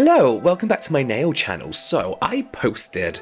Hello, welcome back to my nail channel. So I posted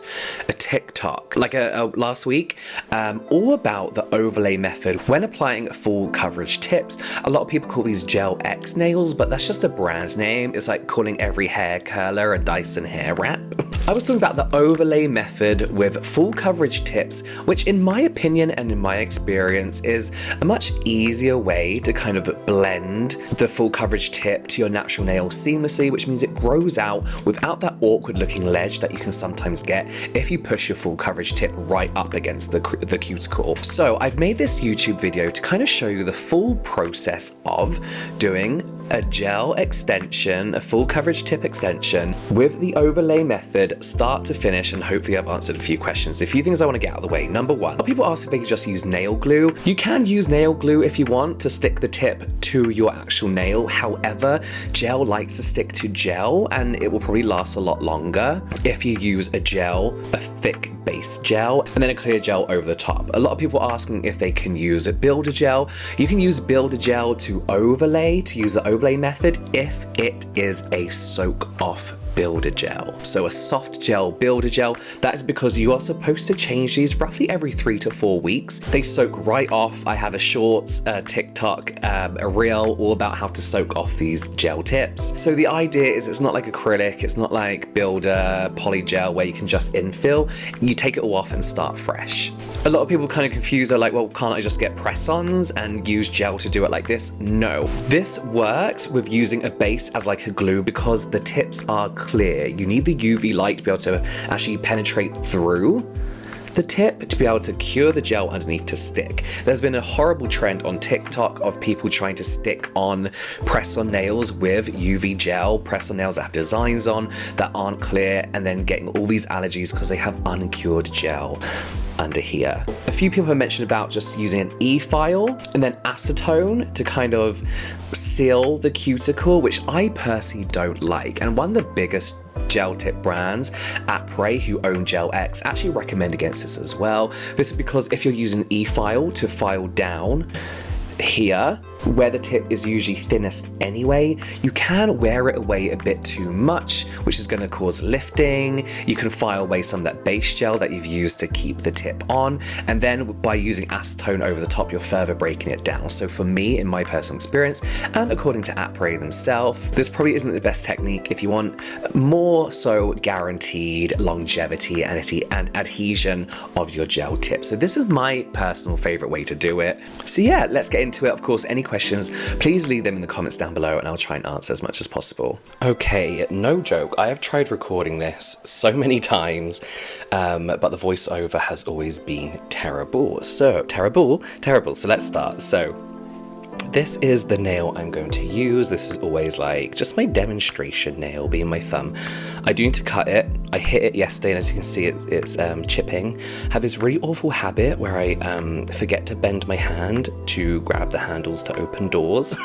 a TikTok last week all about the overlay method when applying full coverage tips. A lot of people call these Gel X nails, but that's just a brand name. It's like calling every hair curler a Dyson hair wrap. I was talking about the overlay method with full coverage tips, which in my opinion and in my experience is a much easier way to kind of blend the full coverage tip to your natural nail seamlessly, which means it grows out without that awkward looking ledge that you can sometimes get if you push your full coverage tip right up against the cuticle. So I've made this YouTube video to kind of show you the full process of doing a gel extension, a full coverage tip extension with the overlay method, start to finish, and hopefully I've answered a few questions. A few things I want to get out of the way. Number one, people ask if they could just use nail glue. You can use nail glue if you want to stick the tip to your actual nail. However, gel likes to stick to gel and it will probably last a lot longer if you use a gel, a thick base gel, and then a clear gel over the top. A lot of people are asking if they can use a builder gel. You can use builder gel to overlay, to use the overlay method if it is a soak off builder gel. So a soft gel builder gel, that is because you are supposed to change these roughly every 3 to 4 weeks. They soak right off. I have a shorts, TikTok, a reel all about how to soak off these gel tips. So the idea is it's not like acrylic, it's not like builder poly gel where you can just infill. You take it all off and start fresh. A lot of people kind of confused, they're like, well, can't I just get press-ons and use gel to do it like this? No. This works with using a base as like a glue because the tips are clear. You need the UV light to be able to actually penetrate through the tip to be able to cure the gel underneath to stick. There's been a horrible trend on TikTok of people trying to stick on press-on nails with UV gel, press-on nails that have designs on that aren't clear, and then getting all these allergies because they have uncured gel under here. A few people have mentioned about just using an e-file and then acetone to kind of seal the cuticle, which I personally don't like. And one of the biggest gel tip brands, Après, who own Gel X, actually recommend against this as well. This is because if you're using an e-file to file down here, where the tip is usually thinnest anyway, you can wear it away a bit too much, which is going to cause lifting. You can file away some of that base gel that you've used to keep the tip on, and then by using acetone over the top, you're further breaking it down. So for me, in my personal experience, and according to Après themselves, this probably isn't the best technique if you want more so guaranteed longevity and adhesion of your gel tip. So this is my personal favorite way to do it. So yeah, let's get into it. Of course, any questions, please leave them in the comments down below and I'll try and answer as much as possible. Okay, no joke, I have tried recording this so many times, but the voiceover has always been terrible. So, terrible. So let's start. So, this is the nail I'm going to use. This is always like just my demonstration nail, being my thumb. I do need to cut it. I hit it yesterday and as you can see it's chipping. I have this really awful habit where I forget to bend my hand to grab the handles to open doors.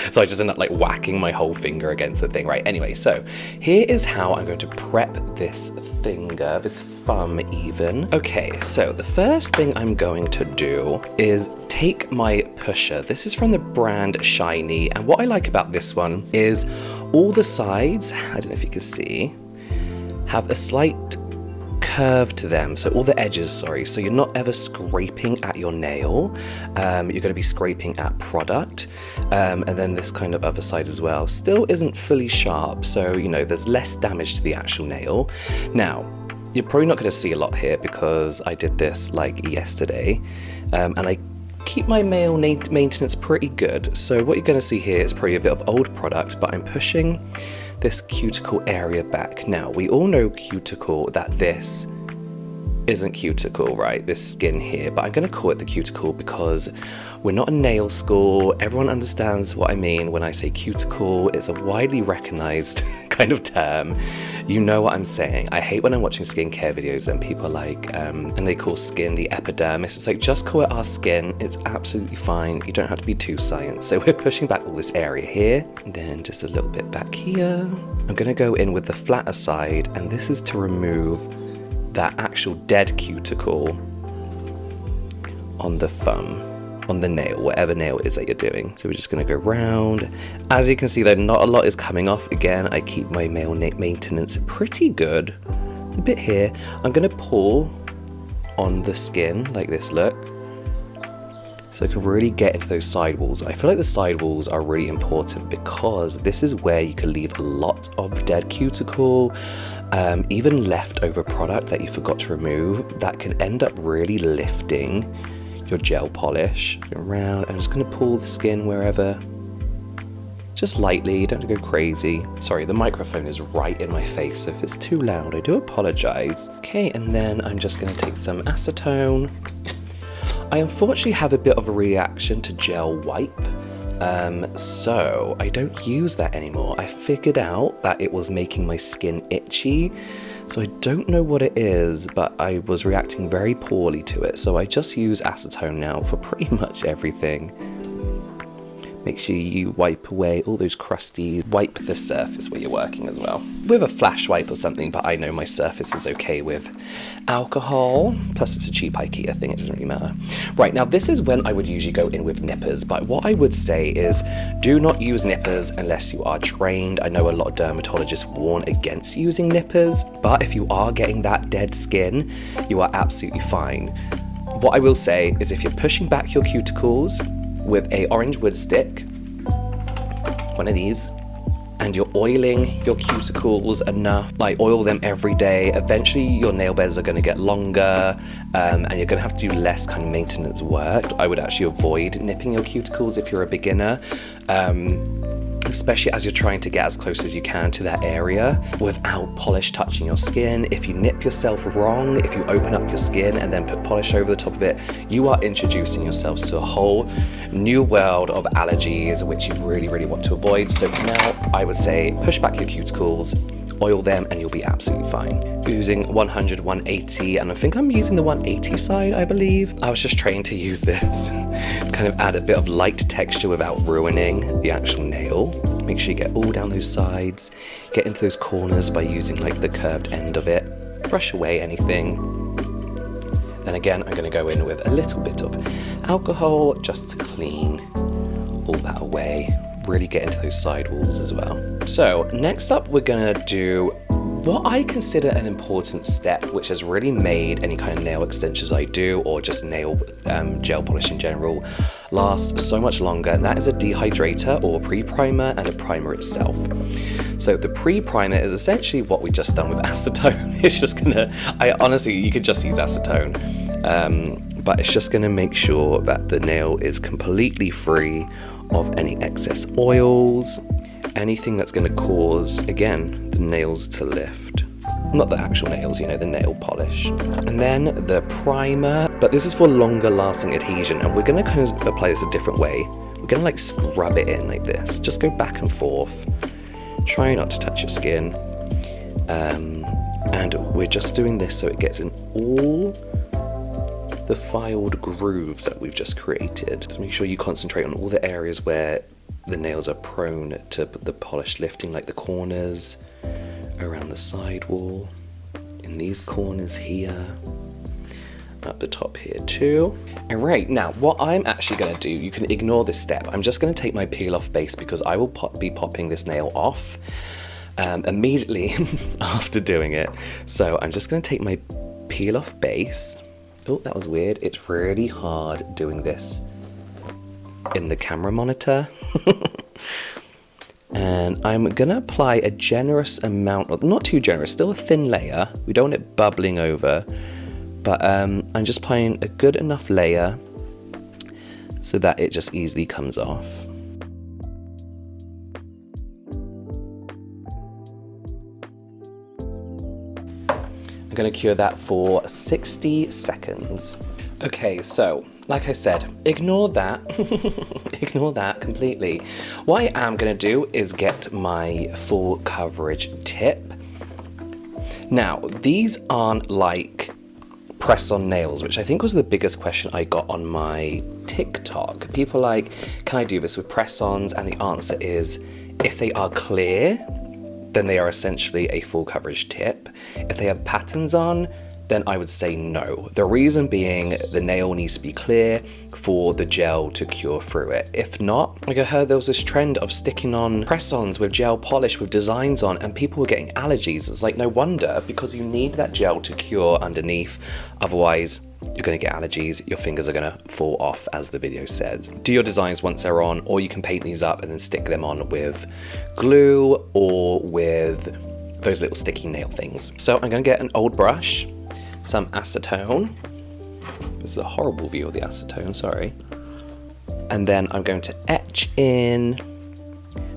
So I just end up like whacking my whole finger against the thing, right? Anyway, so here is how I'm going to prep this finger, this thumb even. Okay, so the first thing I'm going to do is take my pusher. This is from the brand Shiny, and what I like about this one is all the sides, I don't know if you can see, have a slight curve to them, so all the edges, sorry, so you're not ever scraping at your nail. You're going to be scraping at product, and then this kind of other side as well still isn't fully sharp, so you know there's less damage to the actual nail. Now you're probably not going to see a lot here because I did this like yesterday, and I keep my nail maintenance pretty good, so what you're going to see here is probably a bit of old product, but I'm pushing this cuticle area back. Now, we all know cuticle, that this isn't cuticle, right? This skin here, but I'm going to call it the cuticle because we're not a nail school. Everyone understands what I mean when I say cuticle. It's a widely recognized kind of term. You know what I'm saying. I hate when I'm watching skincare videos and people are like, and they call skin the epidermis. It's like, just call it our skin. It's absolutely fine. You don't have to be too science. So we're pushing back all this area here, and then just a little bit back here. I'm going to go in with the flatter side, and this is to remove that actual dead cuticle on the thumb. on the nail, whatever nail it is that you're doing. So we're just going to go round. As you can see though, not a lot is coming off. Again, I keep my nail maintenance pretty good. A bit here. I'm going to pull on the skin like this, look. So I can really get into those sidewalls. I feel like the sidewalls are really important because this is where you can leave a lot of dead cuticle, even leftover product that you forgot to remove that can end up really lifting your gel polish around. I'm just going to pull the skin wherever, just lightly, you don't have to go crazy. Sorry, the microphone is right in my face, so if it's too loud, I do apologize. Okay, and then I'm just going to take some acetone. I unfortunately have a bit of a reaction to gel wipe, so I don't use that anymore. I figured out that it was making my skin itchy, so I don't know what it is, but I was reacting very poorly to it, so I just use acetone now for pretty much everything. Make sure you wipe away all those crusties. Wipe the surface where you're working as well, with a flash wipe or something, but I know my surface is okay with alcohol. Plus it's a cheap IKEA thing, it doesn't really matter. Right, now this is when I would usually go in with nippers, but what I would say is do not use nippers unless you are trained. I know a lot of dermatologists warn against using nippers, but if you are getting that dead skin, you are absolutely fine. What I will say is if you're pushing back your cuticles with a orange wood stick, one of these, and you're oiling your cuticles enough, like oil them every day, eventually your nail beds are going to get longer, and you're going to have to do less kind of maintenance work. I would actually avoid nipping your cuticles if you're a beginner, especially as you're trying to get as close as you can to that area without polish touching your skin. If you nip yourself wrong, if you open up your skin and then put polish over the top of it, you are introducing yourselves to a whole new world of allergies, which you really, really want to avoid. So for now, I would say push back your cuticles, oil them, and you'll be absolutely fine. Using 100, 180, and I think I'm using the 180 side, I believe. I was just trained to use this, kind of add a bit of light texture without ruining the actual nail. Make sure you get all down those sides, get into those corners by using like the curved end of it, brush away anything. Then again, I'm going to go in with a little bit of alcohol just to clean all that away. Really get into those sidewalls as well. So next up, we're going to do what I consider an important step, which has really made any kind of nail extensions I do, or just nail gel polish in general, last so much longer, and that is a dehydrator or pre-primer and a primer itself. So the pre-primer is essentially what we just done with acetone. It's just gonna, honestly, you could just use acetone, but it's just gonna make sure that the nail is completely free of any excess oils, anything that's going to cause, again, the nails to lift. Not the actual nails, you know, the nail polish. And then the primer, but this is for longer lasting adhesion, and we're going to kind of apply this a different way. We're going to like scrub it in like this. Just go back and forth. Try not to touch your skin. And we're just doing this so it gets in all the filed grooves that we've just created. So make sure you concentrate on all the areas where the nails are prone to the polish lifting, like the corners, around the sidewall, in these corners here, up the top here too. Alright, now what I'm actually going to do, you can ignore this step, I'm just going to take my peel off base because I will be popping this nail off immediately after doing it. So I'm just going to take my peel off base. Oh, that was weird. It's really hard doing this in the camera monitor. And I'm gonna apply a generous amount, not too generous, still a thin layer. We don't want it bubbling over, but I'm just applying a good enough layer so that it just easily comes off. I'm going to cure that for 60 seconds. Okay, so like I said, ignore that. Ignore that completely. What I am going to do is get my full coverage tip. Now, these aren't like press-on nails, which I think was the biggest question I got on my TikTok. People like, can I do this with press-ons? And the answer is, if they are clear, then they are essentially a full coverage tip. If they have patterns on, then I would say no. The reason being, the nail needs to be clear for the gel to cure through it. If not, like I heard there was this trend of sticking on press-ons with gel polish with designs on, and people were getting allergies. It's like, no wonder, because you need that gel to cure underneath. Otherwise, you're going to get allergies, your fingers are going to fall off, as the video says. Do your designs once they're on, or you can paint these up and then stick them on with glue or with those little sticky nail things. So I'm going to get an old brush, some acetone. This is a horrible view of the acetone, sorry. And then I'm going to etch in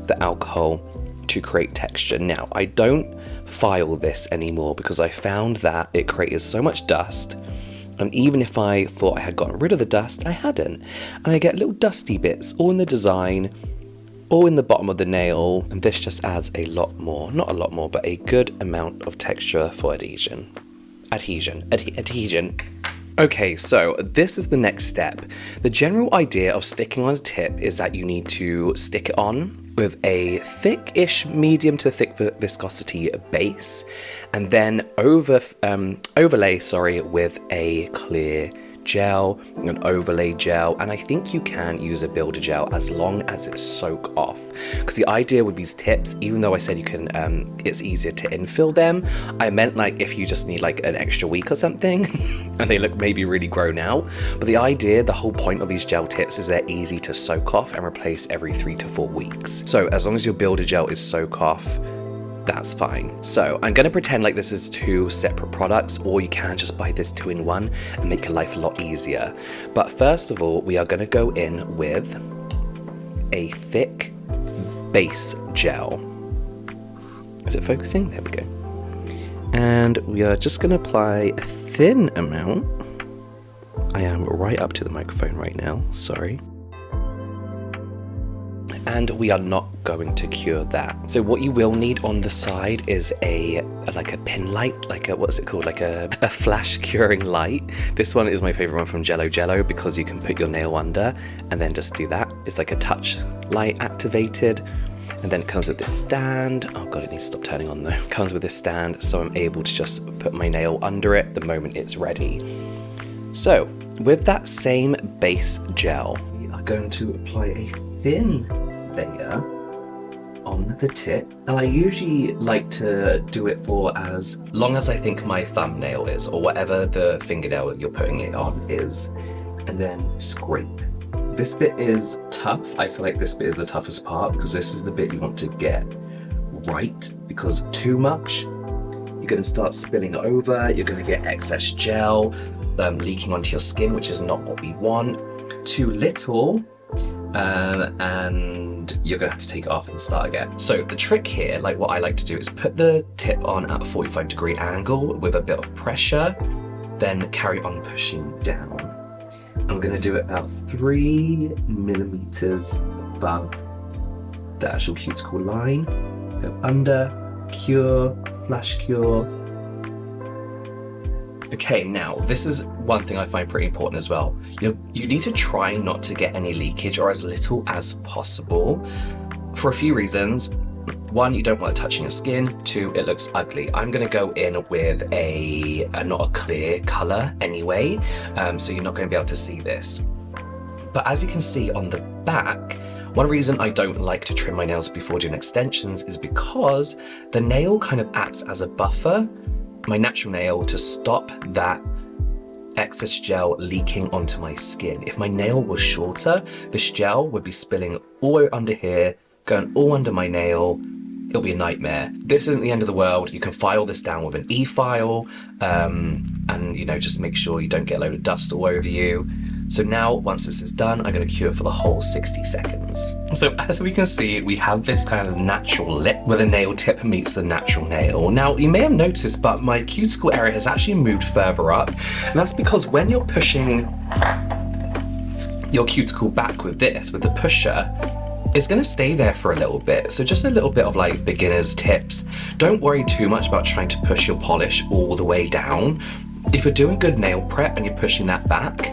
the alcohol to create texture. Now, I don't file this anymore because I found that it created so much dust, and even if I thought I had gotten rid of the dust, I hadn't. And I get little dusty bits all in the design, all in the bottom of the nail, and this just adds a lot more, not a lot more, but a good amount of texture for adhesion. Adhesion. Okay, so this is the next step. The general idea of sticking on a tip is that you need to stick it on with a thick-ish, medium to thick viscosity base, and then overlay with a clear gel, an overlay gel, and I think you can use a builder gel as long as it's soak off. Because the idea with these tips, even though I said you can, it's easier to infill them, I meant like if you just need like an extra week or something, and they look maybe really grown out. But the idea, the whole point of these gel tips is they're easy to soak off and replace every 3 to 4 weeks. So as long as your builder gel is soak off, that's fine. So I'm gonna pretend like this is 2 separate products, or you can just buy this 2-in-1 and make your life a lot easier. But first of all, we are gonna go in with a thick base gel. Is it focusing? There we go. And we are just gonna apply a thin amount. I am right up to the microphone right now, sorry. And we are not going to cure that. So what you will need on the side is like a pin light, like a, what's it called? Like a flash curing light. This one is my favorite one from JELLO because you can put your nail under and then just do that. It's like a touch light activated. And then it comes with this stand. Oh God, it needs to stop turning on though. It comes with this stand, so I'm able to just put my nail under it the moment it's ready. So with that same base gel, we are going to apply a thin layer on the tip, and I usually like to do it for as long as I think my thumbnail is, or whatever the fingernail you're putting it on is, and then scrape. This bit is tough. I feel like this bit is the toughest part because this is the bit you want to get right, because too much, you're going to start spilling over, you're going to get excess gel leaking onto your skin, which is not what we want. Too little, and you're gonna have to take it off and start again. So the trick here, like what I like to do, is put the tip on at a 45-degree angle with a bit of pressure, then carry on pushing down. I'm gonna do it about 3 millimeters above the actual cuticle line. Go under, cure, flash cure. Okay, now this is one thing I find pretty important as well. You need to try not to get any leakage, or as little as possible, for a few reasons. 1, you don't want it touching your skin. 2, it looks ugly. I'm gonna go in with a not a clear color anyway, so you're not gonna be able to see this. But as you can see on the back, one reason I don't like to trim my nails before doing extensions is because the nail kind of acts as a buffer, my natural nail, to stop that excess gel leaking onto my skin. If my nail was shorter, this gel would be spilling all the way under here, going all under my nail. It'll be a nightmare. This isn't the end of the world. You can file this down with an e-file, and just make sure you don't get a load of dust all over you. So now, once this is done, I'm going to cure for the whole 60 seconds. So as we can see, we have this kind of natural lip where the nail tip meets the natural nail. Now, you may have noticed, but my cuticle area has actually moved further up. And that's because when you're pushing your cuticle back with this, with the pusher, it's going to stay there for a little bit. So just a little bit of like beginner's tips. Don't worry too much about trying to push your polish all the way down. If you're doing good nail prep and you're pushing that back,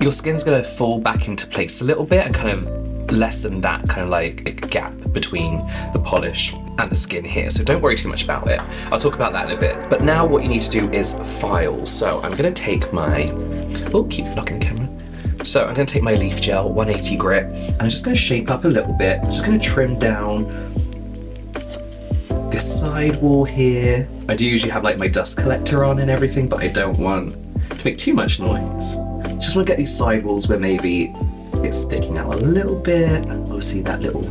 your skin's going to fall back into place a little bit and kind of lessen that kind of like gap between the polish and the skin here, so don't worry too much about it. I'll talk about that in a bit. But now what you need to do is file. So I'm gonna take my, oh, keep knocking the camera. So I'm gonna take my leaf gel, 180 grit, and I'm just gonna shape up a little bit. I'm just gonna trim down this side wall here. I do usually have like my dust collector on and everything, but I don't want to make too much noise. Just want to get these side walls where maybe it's sticking out a little bit. Obviously that little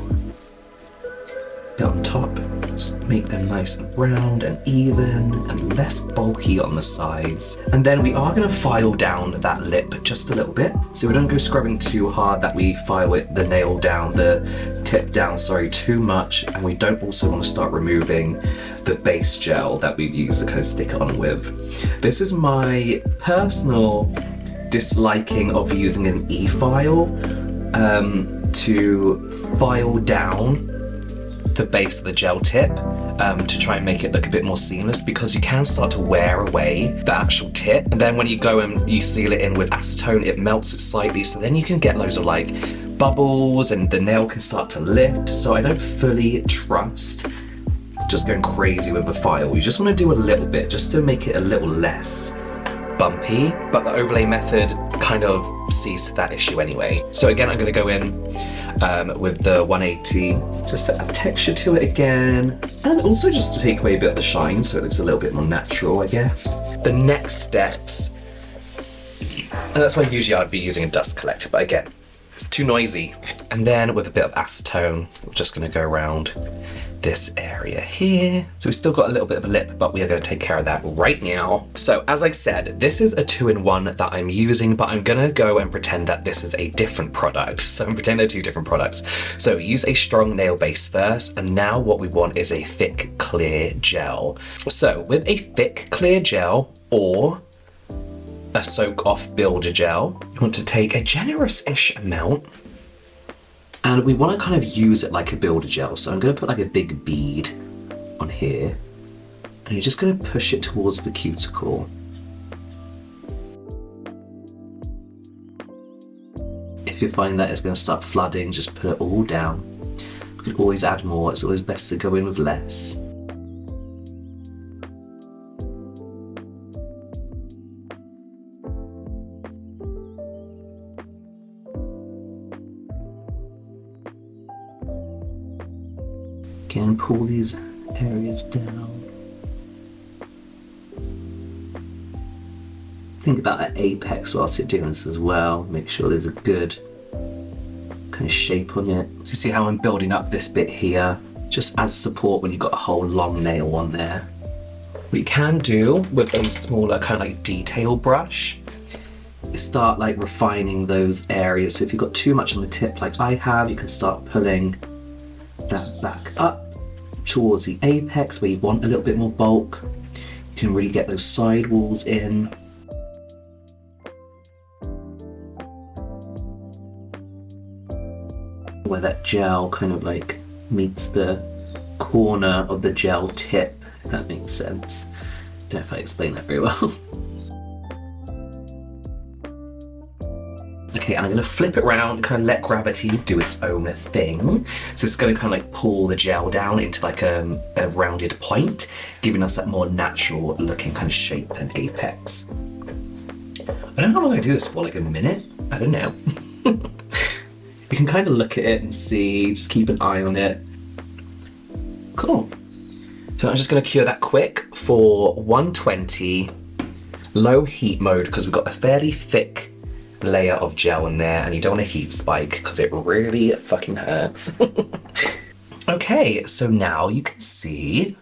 bit on top. Just make them nice and round and even and less bulky on the sides. And then we are going to file down that lip just a little bit. So we don't go scrubbing too hard that we file it, the nail down, the tip down, sorry, too much. And we don't also want to start removing the base gel that we've used to kind of stick it on with. This is my personal disliking of using an e-file to file down the base of the gel tip to try and make it look a bit more seamless, because you can start to wear away the actual tip, and then when you go and you seal it in with acetone, it melts it slightly, so then you can get loads of like bubbles and the nail can start to lift. So I don't fully trust just going crazy with a file. You just want to do a little bit just to make it a little less bumpy, but the overlay method kind of sees to that issue anyway. So again, I'm going to go in with the 180 just to add texture to it again, and also just to take away a bit of the shine so it looks a little bit more natural, I guess. The next steps, and that's why usually I'd be using a dust collector, but again, it's too noisy. And then with a bit of acetone, we're just going to go around this area here. So we've still got a little bit of a lip, but we are going to take care of that right now. So as I said, this is a 2-in-1 that I'm using, but I'm going to go and pretend that this is a different product. So I'm pretending they're 2 different products. So use a strong nail base first, and now what we want is a thick, clear gel. So with a thick, clear gel or a soak off builder gel, you want to take a generous-ish amount, and we want to kind of use it like a builder gel. So I'm going to put like a big bead on here, and you're just going to push it towards the cuticle. If you find that it's going to start flooding, just put it all down. You can always add more. It's always best to go in with less. Again, pull these areas down. Think about that apex whilst you're doing this as well. Make sure there's a good kind of shape on it. So you see how I'm building up this bit here? Just adds support when you've got a whole long nail on there. What you can do with a smaller kind of like detail brush is start like refining those areas. So if you've got too much on the tip like I have, you can start pulling that back up towards the apex where you want a little bit more bulk. You can really get those side walls in. Where that gel kind of like meets the corner of the gel tip, if that makes sense. Don't know if I explained that very well. Okay, and I'm going to flip it around, kind of let gravity do its own thing. So it's going to kind of like pull the gel down into like a rounded point, giving us that more natural looking kind of shape and apex. I don't know how long I do this for, like a minute? I don't know. You can kind of look at it and see, just keep an eye on it. Cool. So I'm just going to cure that quick for 120, low heat mode, because we've got a fairly thick layer of gel in there and you don't want a heat spike because it really fucking hurts. Okay, so now you can see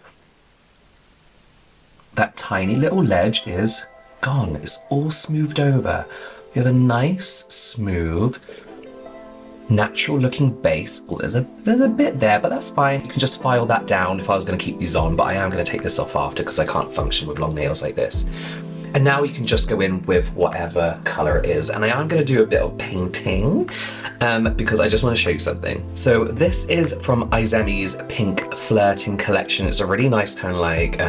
that tiny little ledge is gone. It's all smoothed over. We have a nice, smooth, natural looking base. Oh, there's a bit there, but that's fine. You can just file that down if I was going to keep these on, but I am going to take this off after because I can't function with long nails like this. And now you can just go in with whatever color it is. And I am going to do a bit of painting because I just want to show you something. So this is from Izemi's Pink Flirting collection. It's a really nice kind of like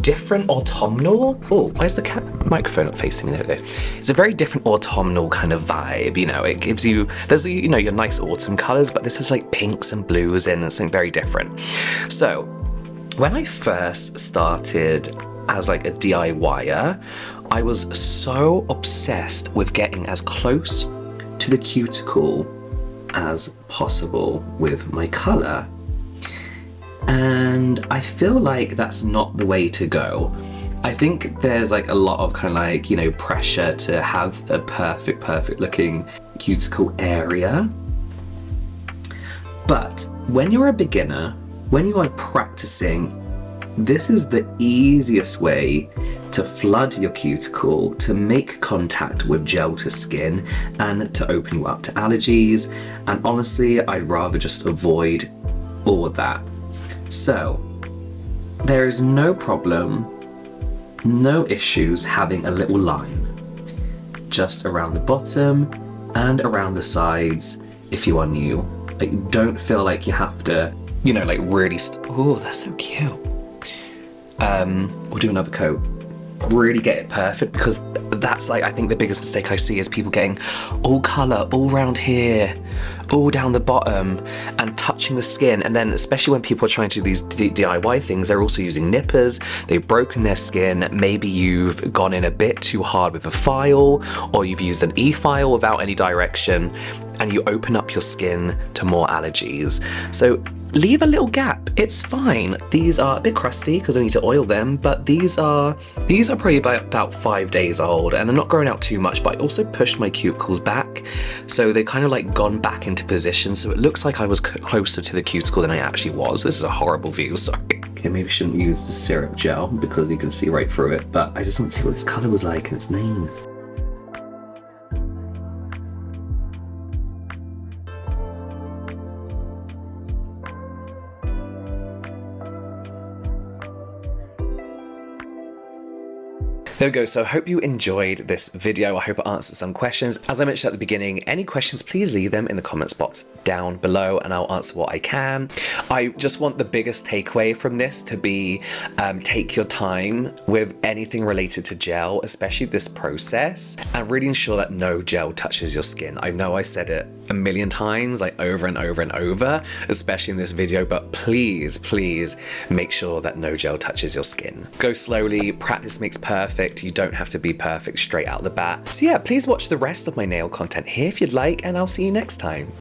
different autumnal. Oh, where's the microphone not facing me? There we go. It's a very different autumnal kind of vibe, you know. It gives you, there's, you know, your nice autumn colors, but this has like pinks and blues in and something very different. So when I first started as like a DIYer, I was so obsessed with getting as close to the cuticle as possible with my color. And I feel like that's not the way to go. I think there's like a lot of kind of like, you know, pressure to have a perfect looking cuticle area. But when you're a beginner, when you are practicing, this is the easiest way to flood your cuticle, to make contact with gel to skin, and to open you up to allergies. And honestly, I'd rather just avoid all of that. So there is no problem, no issues having a little line just around the bottom and around the sides if you are new. Like, don't feel like you have to, you know, like really, oh, that's so cute. We'll do another coat. Really get it perfect, because that's like, I think the biggest mistake I see is people getting all color all around here, all down the bottom, and touching the skin. And then especially when people are trying to do these DIY things, they're also using nippers, they've broken their skin, maybe you've gone in a bit too hard with a file, or you've used an e-file without any direction, and you open up your skin to more allergies. So leave a little gap, it's fine. These are a bit crusty because I need to oil them, but these are probably about 5 days old, and they're not growing out too much, but I also pushed my cuticles back, so they kind of like gone back into position, so it looks like I was closer to the cuticle than I actually was. This is a horrible view, sorry. Okay, maybe I shouldn't use the syrup gel because you can see right through it, but I just want to see what this color was like, and it's nice. There we go, so I hope you enjoyed this video. I hope it answered some questions. As I mentioned at the beginning, any questions, please leave them in the comments box down below and I'll answer what I can. I just want the biggest takeaway from this to be take your time with anything related to gel, especially this process, and really ensure that no gel touches your skin. I know I said it a million times, like over and over and over, especially in this video, but please make sure that no gel touches your skin. Go slowly, practice makes perfect. You don't have to be perfect straight out the bat. So yeah, please watch the rest of my nail content here if you'd like, and I'll see you next time.